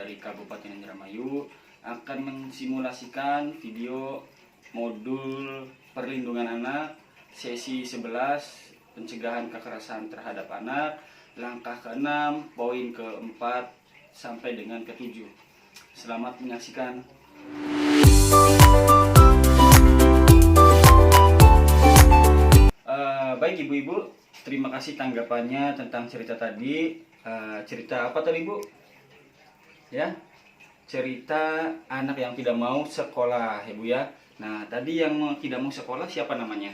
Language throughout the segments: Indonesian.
dari Kabupaten Indramayu akan mensimulasikan video modul perlindungan anak sesi 11 pencegahan kekerasan terhadap anak, langkah ke-6, poin ke-4 sampai dengan ke-7. Selamat menyaksikan. Baik ibu-ibu, terima kasih tanggapannya tentang cerita tadi. Cerita apa tadi Bu? Ya, cerita anak yang tidak mau sekolah ya Bu ya. Nah tadi yang tidak mau sekolah siapa namanya?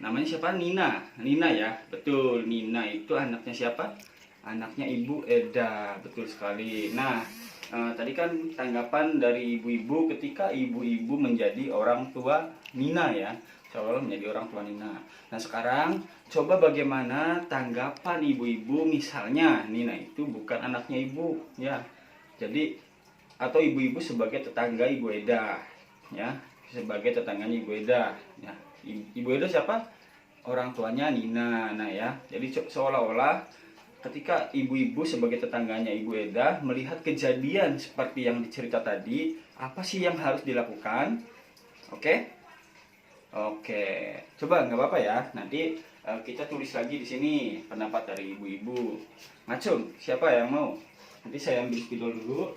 Namanya siapa? Nina. Nina ya, betul. Nina itu anaknya siapa? Anaknya Ibu Eda, betul sekali. Nah tadi kan tanggapan dari ibu-ibu ketika ibu-ibu menjadi orang tua Nina ya, seolah menjadi orang tua Nina. Nah sekarang coba bagaimana tanggapan ibu-ibu misalnya Nina itu bukan anaknya ibu ya, jadi atau ibu-ibu sebagai tetangga Ibu Eda ya, sebagai tetangganya Ibu Eda ya. Ibu Eda siapa? Orang tuanya Nina. Nah ya, jadi seolah-olah ketika ibu-ibu sebagai tetangganya Ibu Eda melihat kejadian seperti yang dicerita tadi, apa sih yang harus dilakukan? Oke? Oke, coba nggak apa-apa ya. Nanti kita tulis lagi di sini pendapat dari ibu-ibu. Ngacung, siapa yang mau? Nanti saya ambil spidol dulu.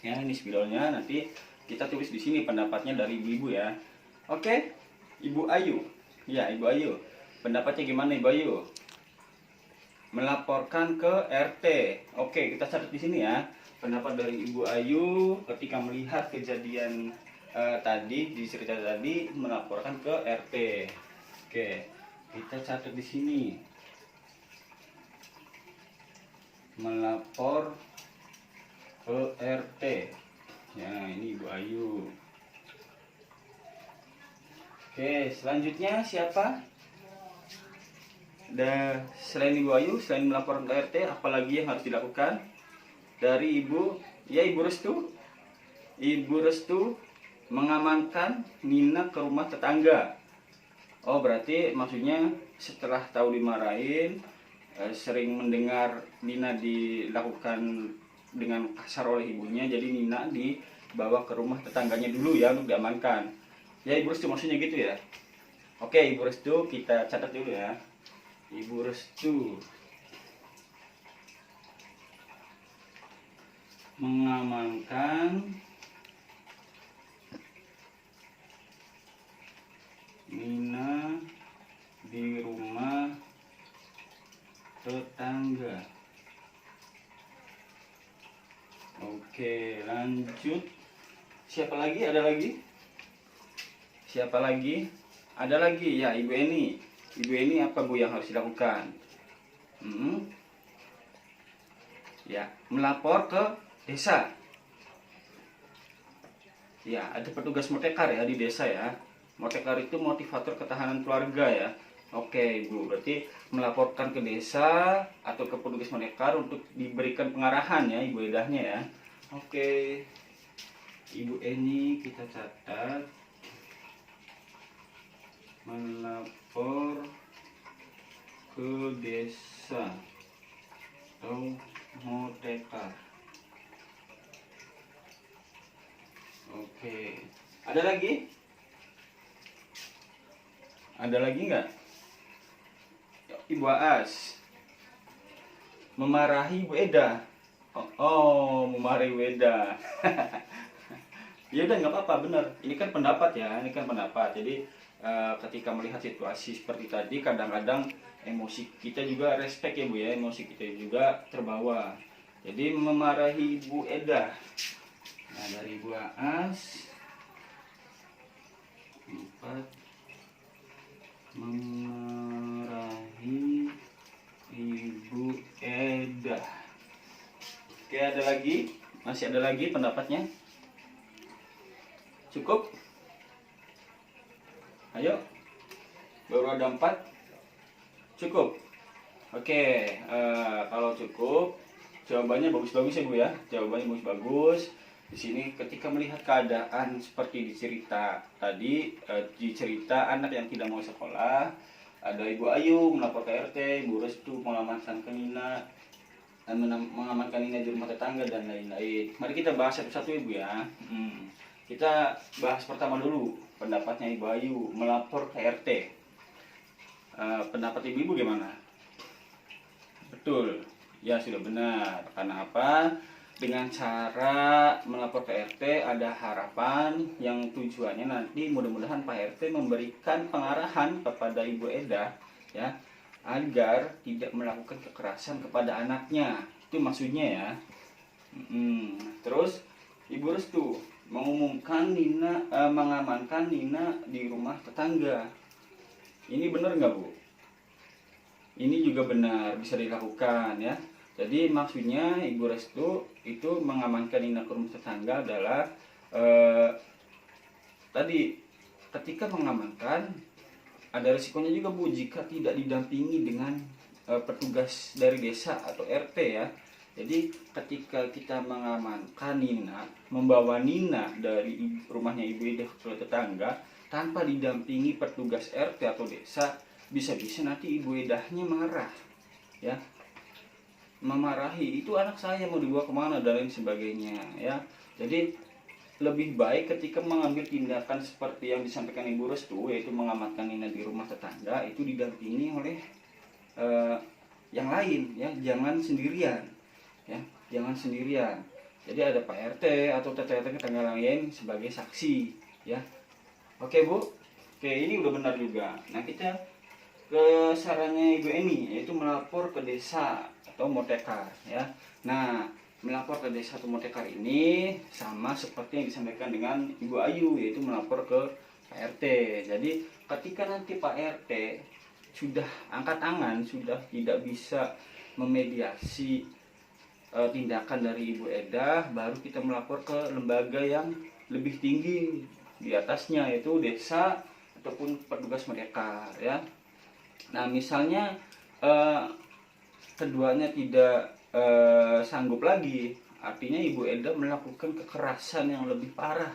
Ya, ini spidolnya. Nanti kita tulis di sini pendapatnya dari ibu-ibu ya. Oke, Ibu Ayu. Ya, Ibu Ayu. Pendapatnya gimana Ibu Ayu? Melaporkan ke RT. Oke, kita catat di sini ya. Pendapat dari Ibu Ayu ketika melihat kejadian tadi di cerita tadi melaporkan ke RT. Oke, kita catat di sini. Melapor ke RT. Ya, ini Ibu Ayu. Oke, selanjutnya siapa? Selain Ibu Ayu, selain melaporkan ke RT, apalagi yang harus dilakukan? Dari Ibu, ya Ibu Restu. Ibu Restu mengamankan Nina ke rumah tetangga. Oh, berarti maksudnya setelah tahu dimarahin, sering mendengar Nina dilakukan dengan kasar oleh ibunya, jadi Nina dibawa ke rumah tetangganya dulu ya untuk diamankan. Ya Ibu Restu maksudnya gitu ya. Oke Ibu Restu, kita catat dulu ya. Ibu Restu mengamankan Nina di rumah tetangga. Oke, lanjut. Siapa lagi? Ada lagi? Siapa lagi? Ada lagi ya, Ibu Eni. Ibu Eni apa Bu yang harus dilakukan? Ya, melapor ke desa. Ya, ada petugas motekar ya di desa ya. Motekar itu motivator ketahanan keluarga ya. Oke Ibu, berarti melaporkan ke desa atau ke petugas motekar untuk diberikan pengarahan ya Ibu Edahnya ya. Oke, Ibu Eni kita catat. Melapor ke desa atau motekar. Oke, ada lagi? Ada lagi nggak? Ibu Aas memarahi Bu Eda. Oh, memarahi Bu Eda. Ya udah nggak apa-apa, bener. Ini kan pendapat ya, ini kan pendapat. Jadi ketika melihat situasi seperti tadi, kadang-kadang emosi kita juga respect ya Bu ya, emosi kita juga terbawa. Jadi memarahi Bu Eda. Nah dari Ibu Aas 4 memarahi Ibu Eda. Oke, ada lagi? Masih ada lagi pendapatnya? Cukup? Ayo, baru ada 4. Cukup? Oke, kalau cukup, jawabannya bagus-bagus ya Bu ya. Jawabannya bagus-bagus. Di sini ketika melihat keadaan seperti dicerita tadi, dicerita anak yang tidak mau sekolah, ada Ibu Ayu melapor ke RT, Ibu Restu mengamankan ke Nina, mengamankan nina di rumah tetangga dan lain-lain. Mari kita bahas satu-satu Ibu ya. Kita bahas pertama dulu pendapatnya Ibu Ayu melapor ke RT. Pendapat Ibu gimana? Betul, ya sudah benar. Karena apa? Dengan cara melapor ke RT ada harapan yang tujuannya nanti mudah-mudahan Pak RT memberikan pengarahan kepada Ibu Eda ya, agar tidak melakukan kekerasan kepada anaknya. Itu maksudnya ya. Terus Ibu Restu mengumumkan mengamankan Nina di rumah tetangga. Ini benar nggak Bu? Ini juga benar, bisa dilakukan ya. Jadi maksudnya Ibu Restu itu mengamankan Nina ke rumah tetangga adalah tadi ketika mengamankan ada risikonya juga Bu jika tidak didampingi dengan petugas dari desa atau RT ya. Jadi ketika kita mengamankan Nina, membawa Nina dari rumahnya Ibu Eda ke tetangga tanpa didampingi petugas RT atau desa, bisa-bisa nanti Ibu Edahnya marah ya, memarahi itu anak saya mau dibawa kemana dan lain sebagainya ya. Jadi lebih baik ketika mengambil tindakan seperti yang disampaikan Ibu Restu, yaitu mengamankan Nina di rumah tetangga, itu didampingi oleh yang lain ya, jangan sendirian ya, jangan sendirian. Jadi ada Pak RT atau tetangga lain sebagai saksi ya. Oke Bu, oke ini udah benar juga. Nah kita ke sarannya Ibu Eni, yaitu melapor ke desa atau motekar ya. Nah melapor ke desa atau motekar ini sama seperti yang disampaikan dengan Ibu Ayu, yaitu melapor ke Pak RT. Jadi ketika nanti Pak RT sudah angkat tangan, sudah tidak bisa memediasi tindakan dari Ibu Eda, baru kita melapor ke lembaga yang lebih tinggi di atasnya, yaitu desa ataupun petugas mereka ya. Nah misalnya keduanya tidak sanggup lagi, artinya Ibu Eda melakukan kekerasan yang lebih parah,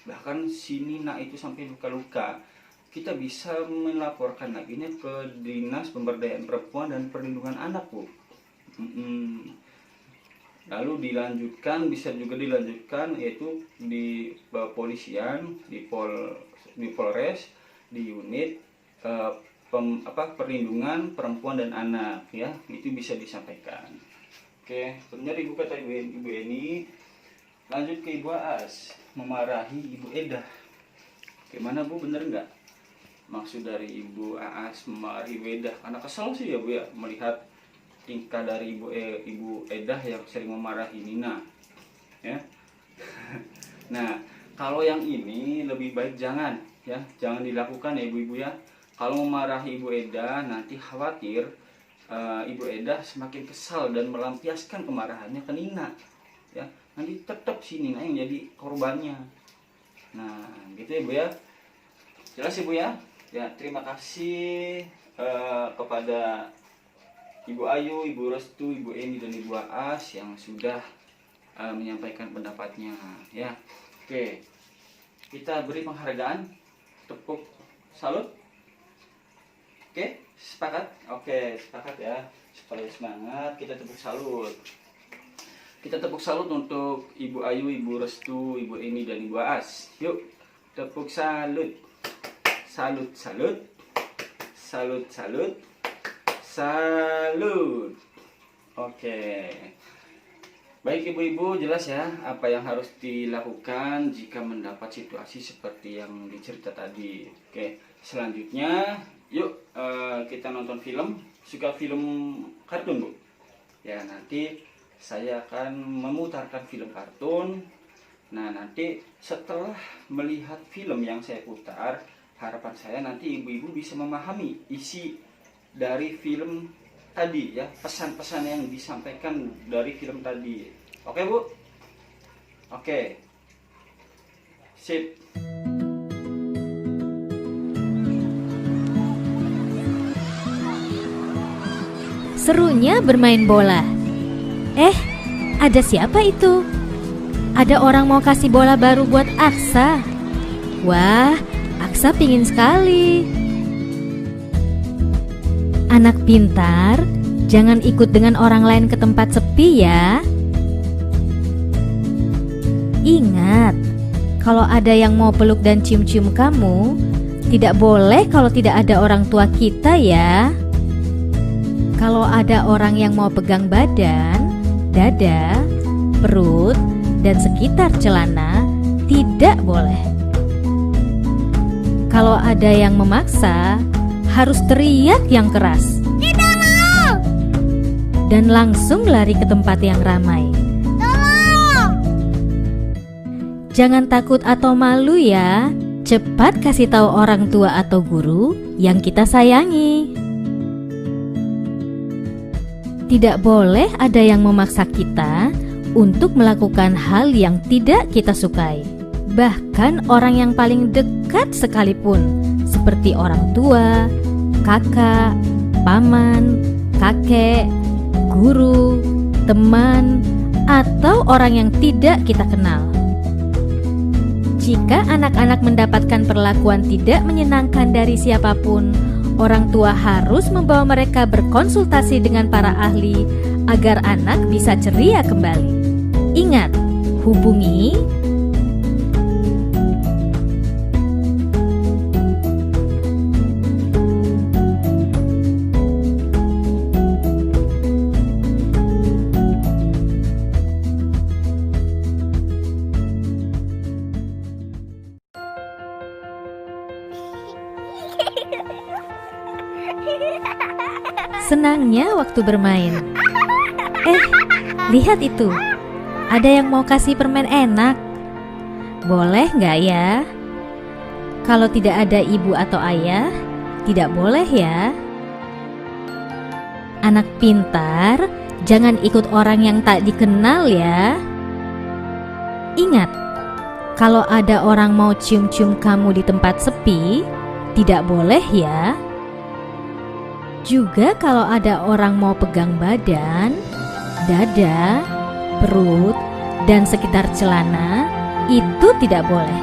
bahkan si Nina itu sampai luka-luka, kita bisa melaporkan lagi ke Dinas Pemberdayaan Perempuan dan Perlindungan Anak Bu. Lalu dilanjutkan, bisa juga dilanjutkan yaitu di polisian, di Polres, di unit perlindungan perempuan dan anak ya, itu bisa disampaikan. Oke, sebenarnya dibuka tadi Ibu Eni. Lanjut ke Ibu Aas memarahi Ibu Eda. Gimana Bu, bener nggak maksud dari Ibu Aas memarahi Ibu Eda? Karena kesal sih ya Bu ya, melihat tingkah dari Ibu Eda yang sering memarahi Nina ya. Nah kalau yang ini lebih baik jangan ya, jangan dilakukan ya ibu-ibu ya. Kalau memarahi Ibu Eda nanti khawatir Ibu Eda semakin kesal dan melampiaskan kemarahannya ke Nina ya, nanti tetap si Nina yang jadi korbannya. Nah gitu ya Bu ya, jelas Ibu ya. Ya terima kasih kepada Ibu Ayu, Ibu Restu, Ibu Eni dan Ibu Aas yang sudah menyampaikan pendapatnya ya. Oke, kita beri penghargaan, tepuk salut. Oke, sepakat? Oke, sepakat ya. Supaya semangat, kita tepuk salut. Kita tepuk salut untuk Ibu Ayu, Ibu Restu, Ibu Eni dan Ibu Aas. Yuk, tepuk salut. Salut, salut. Salut, salut. Salut. Oke. Baik ibu-ibu, jelas ya apa yang harus dilakukan jika mendapat situasi seperti yang dicerita tadi. Oke, selanjutnya yuk kita nonton film. Suka film kartun Bu? Ya nanti saya akan memutarkan film kartun. Nah nanti setelah melihat film yang saya putar, harapan saya nanti ibu-ibu bisa memahami isi dari film tadi ya, pesan-pesan yang disampaikan dari film tadi. Oke Bu? Oke. Sip. Serunya bermain bola. Ada siapa itu? Ada orang mau kasih bola baru buat Aksa. Wah, Aksa pingin sekali. Anak pintar Jangan ikut dengan orang lain ke tempat sepi ya. Ingat, kalau ada yang mau peluk dan cium-cium kamu, tidak boleh kalau tidak ada orang tua kita ya. Kalau ada orang yang mau pegang badan, dada, perut, dan sekitar celana, tidak boleh. Kalau ada yang memaksa, harus teriak yang keras. Tidak mau! Dan langsung lari ke tempat yang ramai. Tolong! Jangan takut atau malu ya. Cepat kasih tahu orang tua atau guru yang kita sayangi. Tidak boleh ada yang memaksa kita untuk melakukan hal yang tidak kita sukai. Bahkan orang yang paling dekat sekalipun, seperti orang tua, kakak, paman, kakek, guru, teman, atau orang yang tidak kita kenal. Jika anak-anak mendapatkan perlakuan tidak menyenangkan dari siapapun, orang tua harus membawa mereka berkonsultasi dengan para ahli agar anak bisa ceria kembali. Ingat, hubungi senangnya waktu bermain. Lihat itu. Ada yang mau kasih permen enak. Boleh nggak ya? Kalau tidak ada ibu atau ayah, tidak boleh ya. Anak pintar, jangan ikut orang yang tak dikenal ya. Ingat, kalau ada orang mau cium-cium kamu di tempat sepi, tidak boleh ya. Juga kalau ada orang mau pegang badan, dada, perut, dan sekitar celana, itu tidak boleh.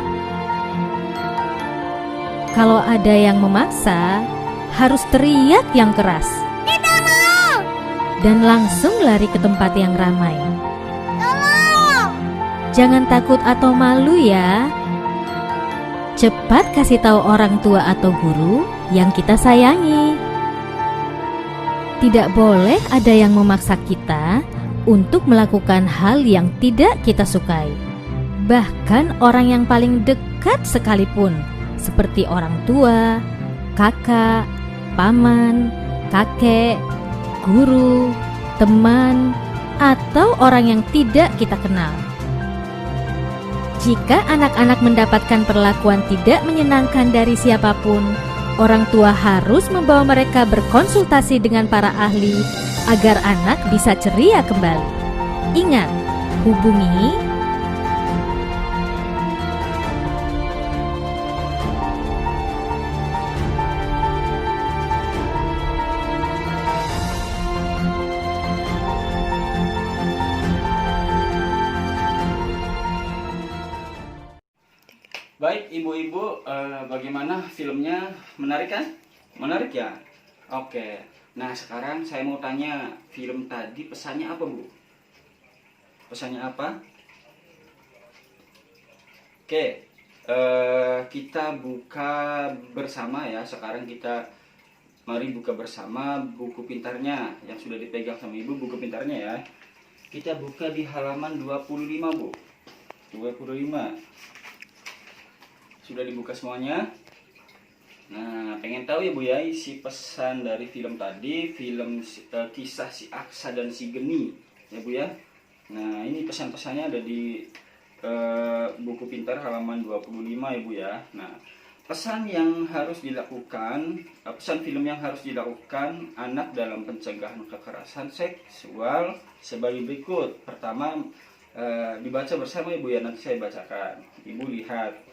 Kalau ada yang memaksa, harus teriak yang keras. Tidak mau! Dan langsung lari ke tempat yang ramai. Tolong! Jangan takut atau malu ya. Cepat kasih tahu orang tua atau guru yang kita sayangi. Tidak boleh ada yang memaksa kita untuk melakukan hal yang tidak kita sukai. Bahkan orang yang paling dekat sekalipun, seperti orang tua, kakak, paman, kakek, guru, teman, atau orang yang tidak kita kenal. Jika anak-anak mendapatkan perlakuan tidak menyenangkan dari siapapun, orang tua harus membawa mereka berkonsultasi dengan para ahli agar anak bisa ceria kembali. Ingat, hubungi Baik ibu-ibu, bagaimana filmnya? Menarik kan? Menarik ya? Oke. Nah sekarang saya mau tanya, film tadi pesannya apa Bu? Pesannya apa? Oke, kita buka bersama ya. Sekarang kita mari buka bersama buku pintarnya yang sudah dipegang sama ibu, buku pintarnya ya. Kita buka di halaman 25 Bu. 25. Sudah dibuka semuanya. Nah, pengen tahu ya Bu ya isi pesan dari film tadi, film kisah si Aksa dan si Geni ya Bu ya. Nah, ini pesan-pesannya ada di buku pintar halaman 25 ya Bu ya. Nah, pesan yang harus dilakukan, pesan film yang harus dilakukan anak dalam pencegahan kekerasan seksual sebagai berikut. Pertama, dibaca bersama Ibu ya, nanti saya bacakan. Ibu lihat.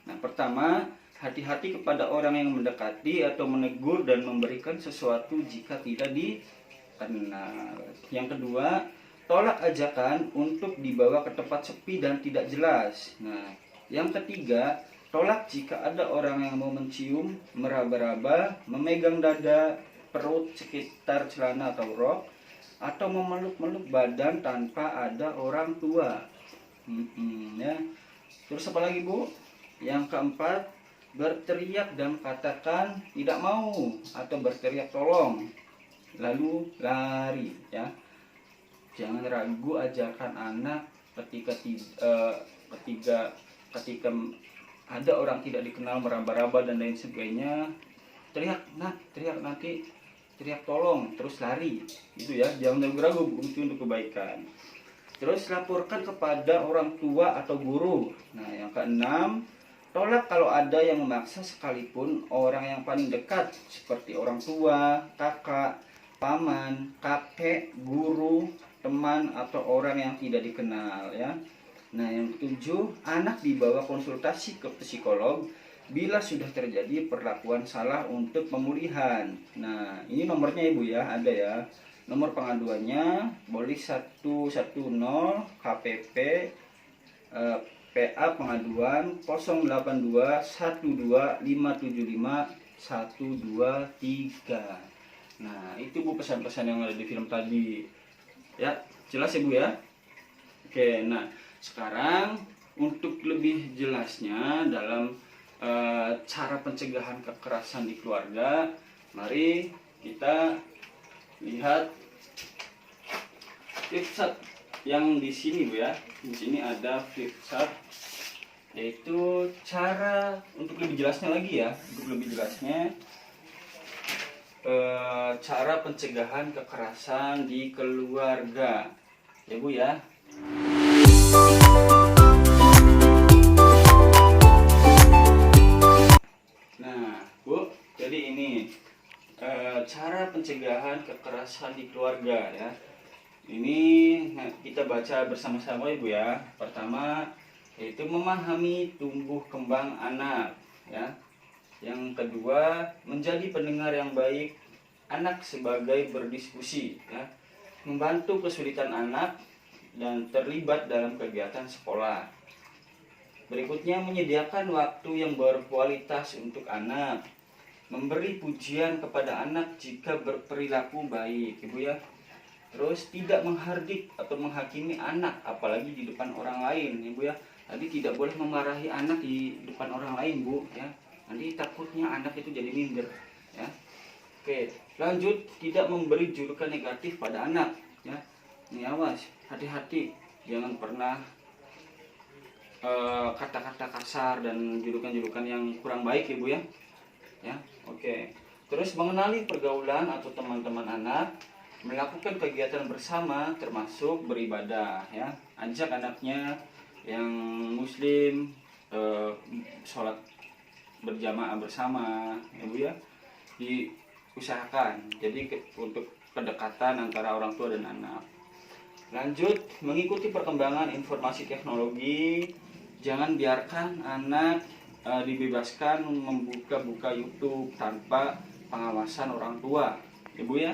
Nah, pertama, hati-hati kepada orang yang mendekati atau menegur dan memberikan sesuatu jika tidak dikenal. Yang kedua, tolak ajakan untuk dibawa ke tempat sepi dan tidak jelas. Nah, yang ketiga, tolak jika ada orang yang mau mencium, meraba-raba, memegang dada, perut sekitar celana atau rok, atau memeluk-meluk badan tanpa ada orang tua. Ya. Terus apa lagi, Bu? Yang keempat, berteriak dan katakan tidak mau atau berteriak tolong, lalu lari, ya. Jangan ragu ajarkan anak ketika ada orang tidak dikenal meraba-raba dan lain sebagainya, teriak nanti teriak tolong terus lari, gitu ya. Jangan ragu-ragu, itu untuk kebaikan. Terus laporkan kepada orang tua atau guru. Nah, yang keenam, tolak kalau ada yang memaksa sekalipun orang yang paling dekat seperti orang tua, kakak, paman, kakek, guru, teman, atau orang yang tidak dikenal, ya. Nah, yang ketujuh, anak dibawa konsultasi ke psikolog bila sudah terjadi perlakuan salah untuk pemulihan. Nah, ini nomornya Ibu ya, ada ya. Nomor pengaduannya boleh 110 KPP PA pengaduan 082 12 575 123. Nah, itu Bu pesan-pesan yang ada di film tadi. Ya, jelas ya Bu ya? Oke, nah sekarang untuk lebih jelasnya dalam cara pencegahan kekerasan di keluarga, mari kita lihat flip chart yang di sini Bu ya. Di sini ada flip chart, yaitu cara untuk lebih jelasnya lagi ya, untuk lebih jelasnya cara pencegahan kekerasan di keluarga ya Bu ya. Nah Bu, jadi ini cara pencegahan kekerasan di keluarga ya. Ini kita baca bersama-sama ya Bu ya. Pertama yaitu memahami tumbuh kembang anak ya. Yang kedua, menjadi pendengar yang baik anak sebagai berdiskusi ya. Membantu kesulitan anak dan terlibat dalam kegiatan sekolah. Berikutnya, menyediakan waktu yang berkualitas untuk anak. Memberi pujian kepada anak jika berperilaku baik, Ibu ya. Terus tidak menghardik atau menghakimi anak, apalagi di depan orang lain, Ibu ya. Tadi tidak boleh memarahi anak di depan orang lain, Bu ya. Nanti takutnya anak itu jadi minder ya. Oke, lanjut, tidak memberi julukan negatif pada anak ya. Ini awas, hati-hati, jangan pernah kata-kata kasar dan julukan-julukan yang kurang baik ya Bu ya. Ya, oke. Terus mengenali pergaulan atau teman-teman anak, melakukan kegiatan bersama termasuk beribadah ya. Ajak anaknya yang muslim sholat berjamaah bersama ya Bu ya, diusahakan jadi untuk kedekatan antara orang tua dan anak. Lanjut, mengikuti perkembangan informasi teknologi, jangan biarkan anak dibebaskan membuka-buka YouTube tanpa pengawasan orang tua ya Bu ya.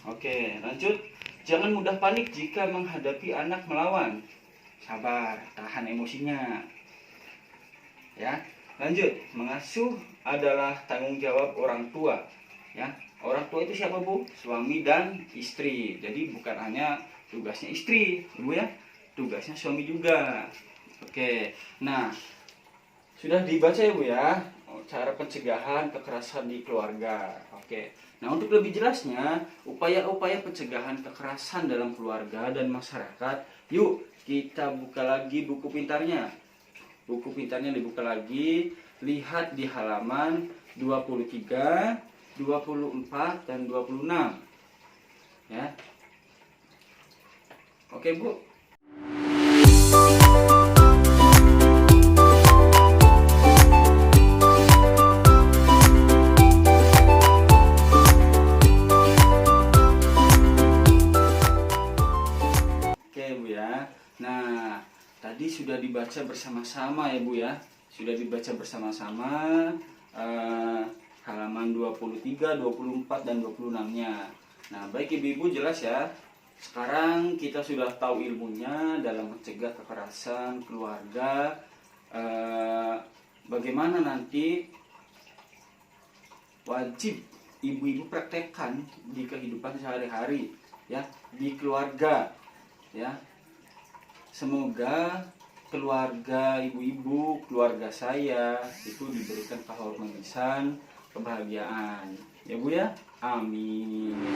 Oke, lanjut, jangan mudah panik jika menghadapi anak melawan, sabar, tahan emosinya ya. Lanjut, mengasuh adalah tanggung jawab orang tua ya. Orang tua itu siapa Bu? Suami dan istri. Jadi bukan hanya tugasnya istri Ibu ya, tugasnya suami juga. Oke, nah sudah dibaca ya Bu ya, cara pencegahan kekerasan di keluarga. Oke, nah untuk lebih jelasnya upaya-upaya pencegahan kekerasan dalam keluarga dan masyarakat, yuk kita buka lagi buku pintarnya. Buku pintarnya dibuka lagi, lihat di halaman 23, 24, dan 26 ya. Oke Bu. Oke Bu ya. Nah, tadi sudah dibaca bersama-sama ya Bu ya. Sudah dibaca bersama-sama halaman 23, 24, dan 26-nya. Nah, baik Ibu-ibu jelas ya. Sekarang kita sudah tahu ilmunya dalam mencegah kekerasan keluarga. Bagaimana nanti wajib ibu-ibu praktekkan di kehidupan sehari-hari, ya, di keluarga, ya. Semoga keluarga ibu-ibu, keluarga saya itu diberikan keharmonisan, kebahagiaan, ya Bu ya. Amin.